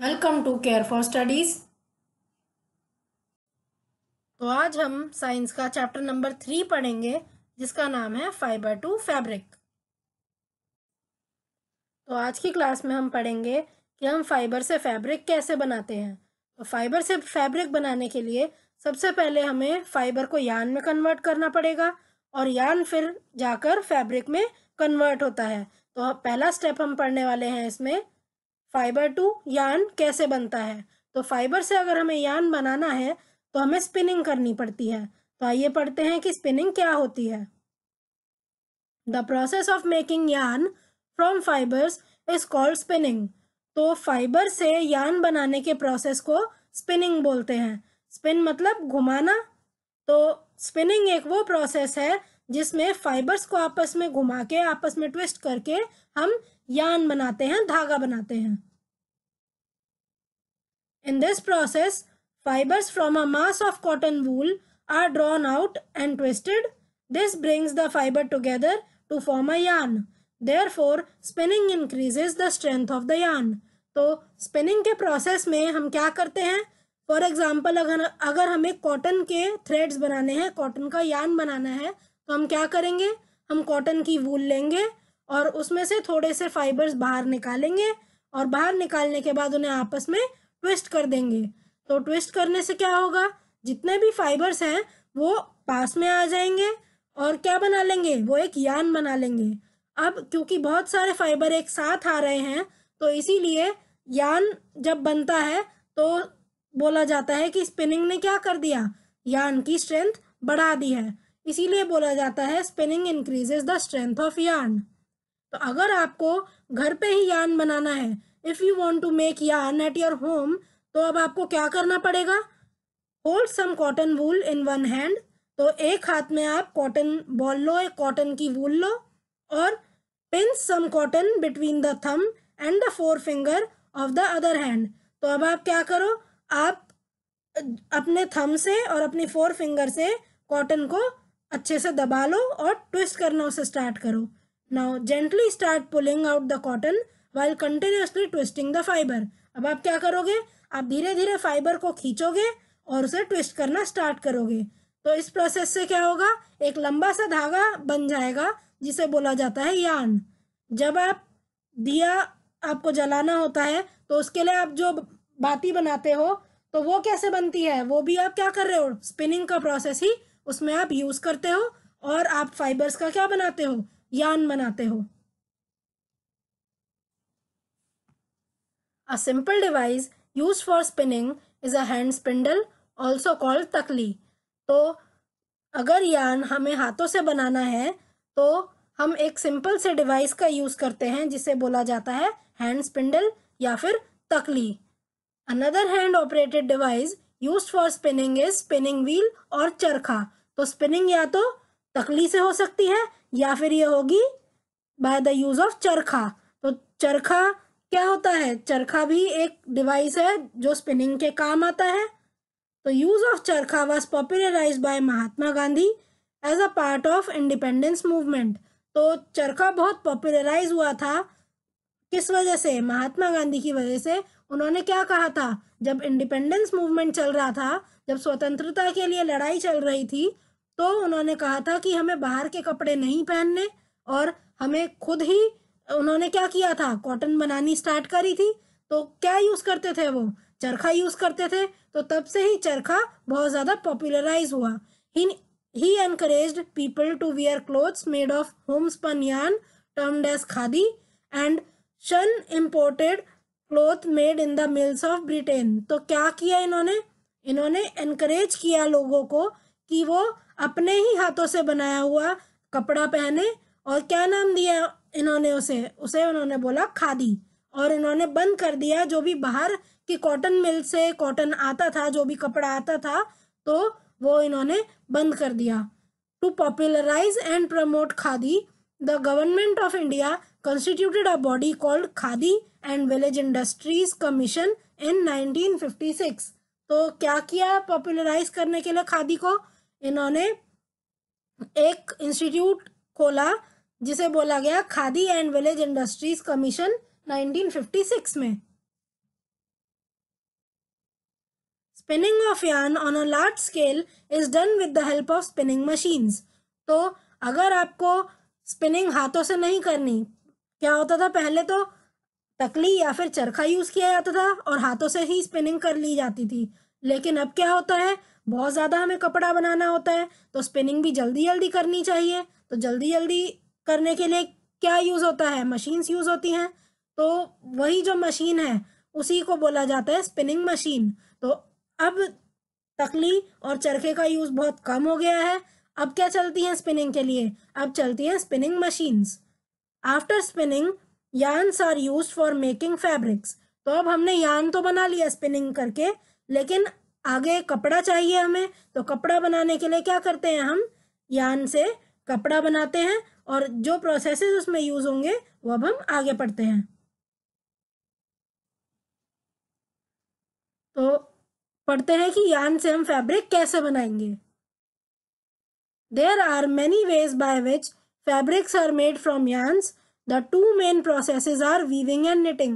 Welcome to care for studies. तो आज हम साइंस का चैप्टर नंबर 3 पढ़ेंगे जिसका नाम है फाइबर टू फैब्रिक। तो आज की क्लास में हम पढ़ेंगे कि हम फाइबर से फैब्रिक कैसे बनाते हैं। तो फाइबर से फैब्रिक बनाने के लिए सबसे पहले हमें फाइबर को यार्न में कन्वर्ट करना पड़ेगा और यार्न फिर जाकर फैब्रिक में कन्वर्ट होता है। तो पहला स्टेप हम पढ़ने वाले हैं इसमें, फाइबर टू यार्न कैसे बनता है। तो फाइबर से अगर हमें यार्न बनाना है तो हमें स्पिनिंग करनी पड़ती है। तो आइए पढ़ते हैं कि स्पिनिंग क्या होती है। The process of making yarn from fibres is called spinning. तो फाइबर से यार्न बनाने के प्रोसेस को स्पिनिंग बोलते हैं। स्पिन मतलब घुमाना। तो स्पिनिंग एक वो प्रोसेस है जिसमें फाइबर्स को आपस में घुमा के आपस में ट्विस्ट करके हम यार्न बनाते हैं, धागा बनाते हैं। In this process, fibers from a mass of cotton wool are drawn out and twisted. This brings the fiber together to form a yarn. Therefore, spinning increases the strength of the yarn. तो spinning के process में हम क्या करते हैं, for example अगर हमें cotton के थ्रेड्स बनाने हैं, कॉटन का यार्न बनाना है, तो हम क्या करेंगे, हम कॉटन की वूल लेंगे और उसमें से थोड़े से फाइबर्स बाहर निकालेंगे और बाहर निकालने के बाद उन्हें आपस में ट्विस्ट कर देंगे। तो ट्विस्ट करने से क्या होगा, जितने भी फाइबर्स हैं वो पास में आ जाएंगे और क्या बना लेंगे, वो एक यार्न बना लेंगे। अब क्योंकि बहुत सारे फाइबर एक साथ आ रहे हैं तो इसीलिए यार्न जब बनता है तो बोला जाता है कि स्पिनिंग ने क्या कर दिया, यार्न की स्ट्रेंथ बढ़ा दी है। इसीलिए बोला जाता है spinning increases the strength of yarn. तो अगर आपको घर पे ही यार्न बनाना है, if you want to make yarn at your home, तो अब आपको क्या करना पड़ेगा, hold some cotton wool in one hand. तो एक हाथ में आप कॉटन बॉल लो, एक कॉटन की वूल लो और pinch some cotton between the thumb and the forefinger of the other hand. तो अब आप क्या करो, आप अपने थंब से और अपनी फोर फिंगर से कॉटन को अच्छे से दबा लो और ट्विस्ट करना उसे स्टार्ट करो। Now gently start pulling out the cotton while continuously twisting the fiber। अब आप क्या करोगे, आप धीरे धीरे फाइबर को खींचोगे और उसे ट्विस्ट करना स्टार्ट करोगे। तो इस प्रोसेस से क्या होगा, एक लंबा सा धागा बन जाएगा जिसे बोला जाता है यार्न। जब आप दिया आपको जलाना होता है तो उसके लिए आप जो बाती बनाते हो तो वो कैसे बनती है, वो भी आप क्या कर रहे हो, स्पिनिंग का प्रोसेस ही उसमें आप यूज करते हो और आप फाइबर्स का क्या बनाते हो, यार्न बनाते हो। A simple device used for spinning is a hand spindle, also called तकली। तो अगर यार्न हमें हाथों से बनाना है तो हम एक सिंपल से डिवाइस का यूज करते हैं जिसे बोला जाता है हैंड स्पिंडल या फिर तकली। Another hand operated device used for spinning is spinning wheel और चरखा। तो स्पिनिंग या तो तकली से हो सकती है या फिर ये होगी बाय द यूज ऑफ चरखा। तो चरखा क्या होता है, चरखा भी एक डिवाइस है जो स्पिनिंग के काम आता है। तो use of charkha was popularised by Mahatma Gandhi as a part of independence movement. तो चरखा बहुत पॉपुलराइज हुआ था, किस वजह से, महात्मा गांधी की वजह से। उन्होंने क्या कहा था, जब इंडिपेंडेंस मूवमेंट चल रहा था, जब स्वतंत्रता के लिए लड़ाई चल रही थी, तो उन्होंने कहा था कि हमें बाहर के कपड़े नहीं पहनने और हमें खुद ही, उन्होंने क्या किया था, कॉटन बनानी स्टार्ट करी थी। तो क्या यूज करते थे वो, चरखा यूज करते थे। तो तब से ही चरखा बहुत ज्यादा पॉपुलराइज हुआ। He encouraged people to wear clothes made of homespun yarn termed as khadi and shun imported cloth made in the mills of Britain. तो क्या किया इन्होंने, इन्होंने एनकरेज किया लोगों को कि वो अपने ही हाथों से बनाया हुआ कपड़ा पहने। और क्या नाम दिया इन्होंने उसे उन्होंने बोला खादी। और इन्होंने बंद कर दिया जो भी बाहर की कॉटन मिल से कॉटन आता था, जो भी कपड़ा आता था, तो वो इन्होंने बंद कर दिया। To popularise and promote khadi, the government of India constituted a body called Khadi and Village Industries Commission in 1956। तो क्या किया पॉपुलराइज करने के लिए खादी को, इन्होंने एक इंस्टीट्यूट खोला जिसे बोला गया khadi and Village Industries commission 1956 में। Spinning of yarn on a large scale is done with the help of spinning machines. तो अगर आपको स्पिनिंग हाथों से नहीं करनी, क्या होता था पहले तो तकली या फिर चरखा यूज किया जाता था और हाथों से ही स्पिनिंग कर ली जाती थी। लेकिन अब क्या होता है, बहुत ज़्यादा हमें कपड़ा बनाना होता है तो स्पिनिंग भी जल्दी जल्दी करनी चाहिए। तो जल्दी जल्दी करने के लिए क्या यूज़ होता है, मशीन्स यूज़ होती हैं। तो वही जो मशीन है उसी को बोला जाता है स्पिनिंग मशीन। तो अब तकली और चरखे का यूज़ बहुत कम हो गया है। अब क्या चलती हैं स्पिनिंग के लिए, अब चलती हैं spinning machines. After spinning yarns are used for making fabrics. तो अब हमने यार्न तो बना लिया स्पिनिंग करके, लेकिन आगे कपड़ा चाहिए हमें। तो कपड़ा बनाने के लिए क्या करते हैं, हम यार्न से कपड़ा बनाते हैं और जो प्रोसेसेस उसमें यूज होंगे वो अब हम आगे पढ़ते हैं। तो पढ़ते हैं कि यार्न से हम फैब्रिक कैसे बनाएंगे। There are many ways by which fabrics are made from yarns. The two main processes are weaving and knitting.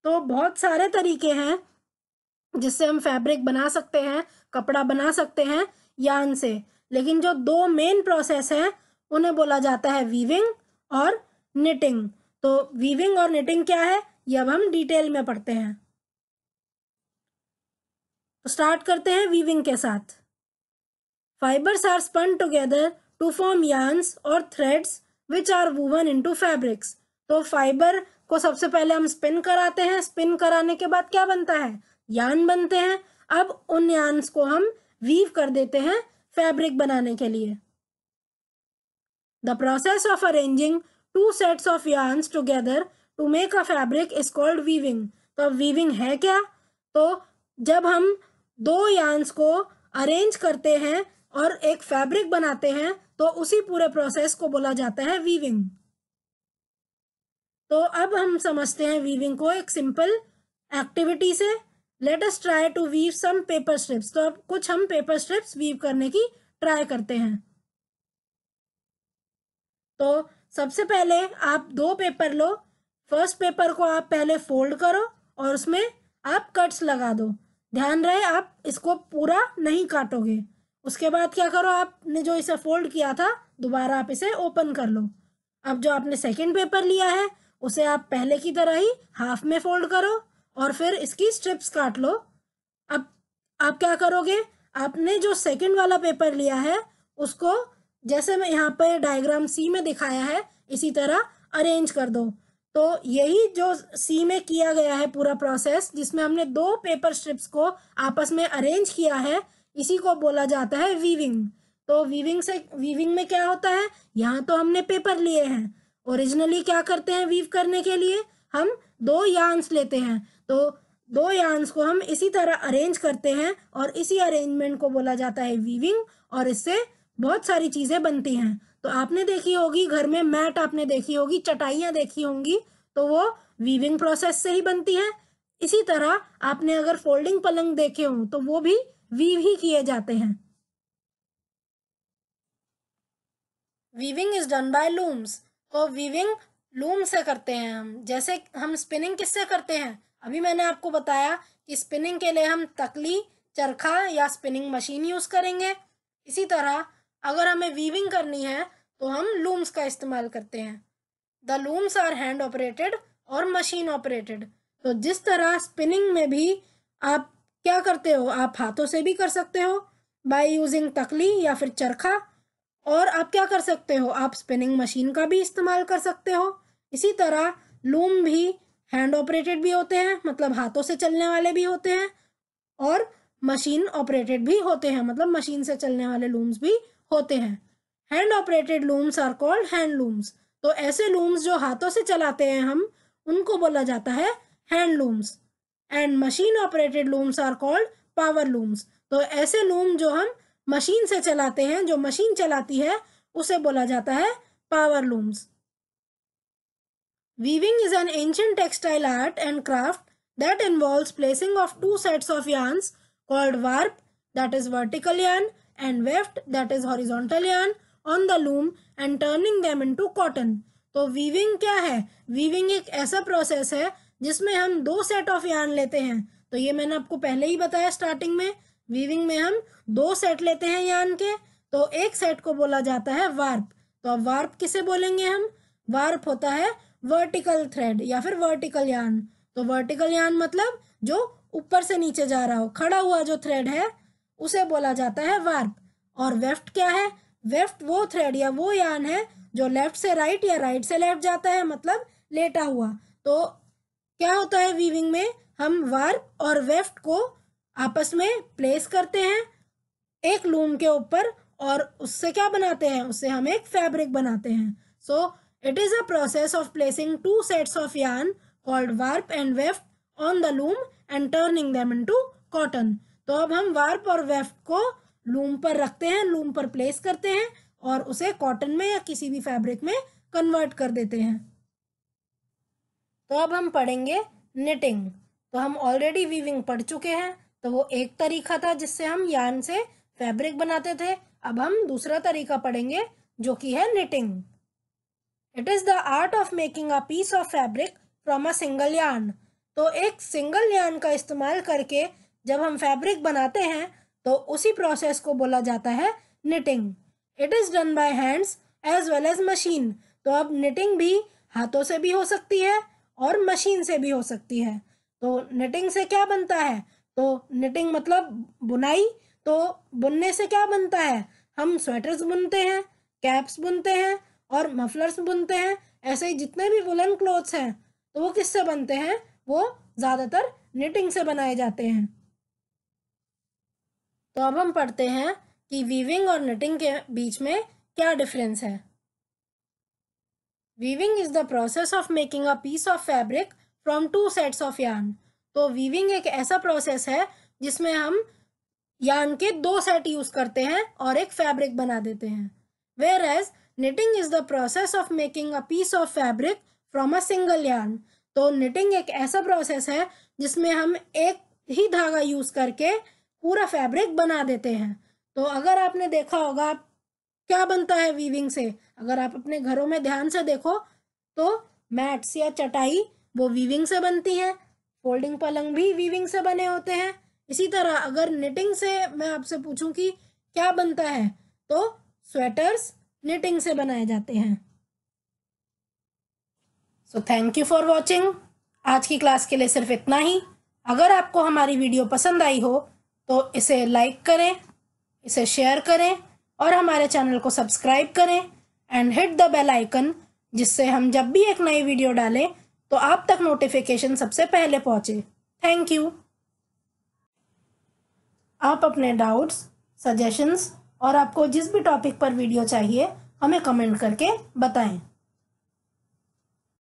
तो बहुत सारे तरीके हैं जिससे हम फैब्रिक बना सकते हैं, कपड़ा बना सकते हैं यार्न से। लेकिन जो दो मेन प्रोसेस हैं उन्हें बोला जाता है वीविंग और निटिंग। तो वीविंग और निटिंग क्या है ये अब हम डिटेल में पढ़ते हैं। तो स्टार्ट करते हैं वीविंग के साथ। Fibers are spun together to form yarns or threads which are woven into fabrics. तो फाइबर को सबसे पहले हम स्पिन कराते हैं, स्पिन कराने के बाद क्या बनता है, यार्न बनते हैं। अब उन यार्न्स को हम वीव कर देते हैं फैब्रिक बनाने के लिए। The process of arranging two sets of yarns together to make a fabric is called weaving. तो अब वीविंग है क्या, तो जब हम दो यार्न्स को अरेंज करते हैं और एक फैब्रिक बनाते हैं तो उसी पूरे प्रोसेस को बोला जाता है वीविंग। तो अब हम समझते हैं वीविंग को एक सिंपल एक्टिविटी से। Let us try to weave some paper strips. तो अब कुछ हम पेपर स्ट्रिप्स वीव करने की ट्राई करते हैं। तो सबसे पहले आप दो पेपर लो। फर्स्ट पेपर को आप पहले फोल्ड करो और उसमें आप कट्स लगा दो। ध्यान रहे आप इसको पूरा नहीं काटोगे। उसके बाद क्या करो, आपने जो इसे फोल्ड किया था दोबारा आप इसे ओपन कर लो। अब जो आपने सेकंड पेपर लिया है उसे आप पहले की तरह ही हाफ में फोल्ड करो और फिर इसकी स्ट्रिप्स काट लो। अब आप क्या करोगे, आपने जो सेकंड वाला पेपर लिया है उसको जैसे मैं यहाँ पर डायग्राम सी में दिखाया है इसी तरह अरेंज कर दो। तो यही जो सी में किया गया है पूरा प्रोसेस, जिसमें हमने दो पेपर स्ट्रिप्स को आपस में अरेंज किया है, इसी को बोला जाता है वीविंग। तो वीविंग में क्या होता है, यहाँ तो हमने पेपर लिए हैं। ओरिजिनली क्या करते हैं वीव करने के लिए, हम दो यार्न्स लेते हैं। तो दो यार्न्स को हम इसी तरह अरेंज करते हैं और इसी अरेंजमेंट को बोला जाता है वीविंग। और इससे बहुत सारी चीज़ें बनती हैं। तो आपने देखी होगी घर में मैट, आपने देखी होगी चटाइयाँ देखी होंगी, तो वो वीविंग प्रोसेस से ही बनती हैं। इसी तरह आपने अगर फोल्डिंग पलंग देखे हों तो वो भी वीव ही किए जाते हैं। Weaving is done bye looms. तो वीविंग लूम से करते हैं हम। जैसे हम स्पिनिंग किससे करते हैं, अभी मैंने आपको बताया कि स्पिनिंग के लिए हम तकली, चरखा या स्पिनिंग मशीन यूज करेंगे। इसी तरह अगर हमें वीविंग करनी है तो हम लूम्स का इस्तेमाल करते हैं। The looms are hand operated और मशीन ऑपरेटेड। तो जिस तरह स्पिनिंग में भी आप क्या करते हो, आप हाथों से भी कर सकते हो बाय यूजिंग तकली या फिर चरखा, और आप क्या कर सकते हो, आप स्पिनिंग मशीन का भी इस्तेमाल कर सकते हो। इसी तरह लूम भी हैंड ऑपरेटेड भी होते हैं, मतलब हाथों से चलने वाले भी होते हैं, और मशीन ऑपरेटेड भी होते हैं, मतलब मशीन से चलने वाले लूम्स भी होते हैं। Hand operated looms are called hand looms. तो ऐसे लूम्स जो हाथों से चलाते हैं हम, उनको बोला जाता है hand looms. And machine operated looms are called power looms. तो ऐसे लूम जो हम मशीन से चलाते हैं, जो मशीन चलाती है, उसे बोला जाता है power looms. Weaving is an ancient textile art and craft that involves placing of two sets of yarns called warp, that is vertical yarn, and weft, that is horizontal yarn, on the loom and turning them into cotton. तो weaving क्या है, weaving एक ऐसा process है जिसमें हम दो set of yarn लेते हैं। तो ये मैंने आपको पहले ही बताया स्टार्टिंग में। वीविंग में हम 2 सेट लेते हैं यार्न के, तो एक सेट को बोला जाता है वार्प। तो अब वार्प किसे बोलेंगे हम? वार्प होता है वर्टिकल थ्रेड या फिर वर्टिकल यार्न। तो वर्टिकल यार्न मतलब जो ऊपर से नीचे जा रहा हो, खड़ा हुआ जो थ्रेड है उसे बोला जाता है वार्प। और वेफ्ट क्या है? वेफ्ट वो थ्रेड या वो यार्न है जो लेफ्ट से राइट या राइट से लेफ्ट जाता है, मतलब लेटा हुआ। तो क्या होता है वीविंग में, हम वार्प और वेफ्ट को आपस में प्लेस करते हैं एक लूम के ऊपर, और उससे क्या बनाते हैं? उससे हम एक फैब्रिक बनाते हैं। So it is a process of placing 2 sets of yarn called warp and weft on the loom and turning them into cotton. तो अब हम वार्प और वेफ्ट को लूम पर रखते हैं, लूम पर प्लेस करते हैं और उसे कॉटन में या किसी भी फैब्रिक में कन्वर्ट कर देते हैं। तो अब हम पढ़ेंगे निटिंग। तो हम ऑलरेडी वीविंग पढ़ चुके हैं, तो वो एक तरीका था जिससे हम यार्न से फैब्रिक बनाते थे। अब हम दूसरा तरीका पढ़ेंगे जो कि है knitting. It is the art of making a piece of fabric from a single yarn. तो एक सिंगल यार्न का इस्तेमाल करके जब हम फैब्रिक बनाते हैं तो उसी प्रोसेस को बोला जाता है knitting. It is done by hands as well as machine. तो अब निटिंग भी हाथों से भी हो सकती है और मशीन से भी हो सकती है। तो निटिंग से क्या बनता है? तो निटिंग मतलब बुनाई। तो बुनने से क्या बनता है? हम स्वेटर्स बुनते हैं, कैप्स बुनते हैं और मफलर्स बुनते हैं। ऐसे ही जितने भी वुलन क्लोथ्स हैं तो वो किससे बनते हैं? वो ज़्यादातर निटिंग से बनाए जाते हैं। तो अब हम पढ़ते हैं कि वीविंग और निटिंग के बीच में क्या डिफरेंस है। Weaving is the process of making a piece of fabric from 2 sets of yarn. तो वीविंग एक ऐसा प्रोसेस है जिसमें हम यार्न के 2 सेट यूज करते हैं और एक फैब्रिक बना देते हैं। Whereas knitting is the process of making a piece of fabric from a single yarn. तो निटिंग एक ऐसा प्रोसेस है जिसमें हम एक ही धागा यूज करके पूरा फैब्रिक बना देते हैं। तो अगर आपने देखा होगा क्या बनता है वीविंग से, अगर आप अपने घरों में ध्यान से देखो तो मैट्स या चटाई वो वीविंग से बनती हैं, फोल्डिंग पलंग भी वीविंग से बने होते हैं। इसी तरह अगर निटिंग से मैं आपसे पूछूं कि क्या बनता है, तो स्वेटर्स निटिंग से बनाए जाते हैं। So thank you for watching. आज की क्लास के लिए सिर्फ इतना ही। अगर आपको हमारी वीडियो पसंद आई हो तो इसे लाइक करें, इसे शेयर करें और हमारे चैनल को सब्सक्राइब करें and hit the bell icon, जिससे हम जब भी एक नई वीडियो डालें तो आप तक नोटिफिकेशन सबसे पहले पहुंचे। Thank you. आप अपने डाउट्स, सजेशंस और आपको जिस भी टॉपिक पर वीडियो चाहिए हमें कमेंट करके बताएं।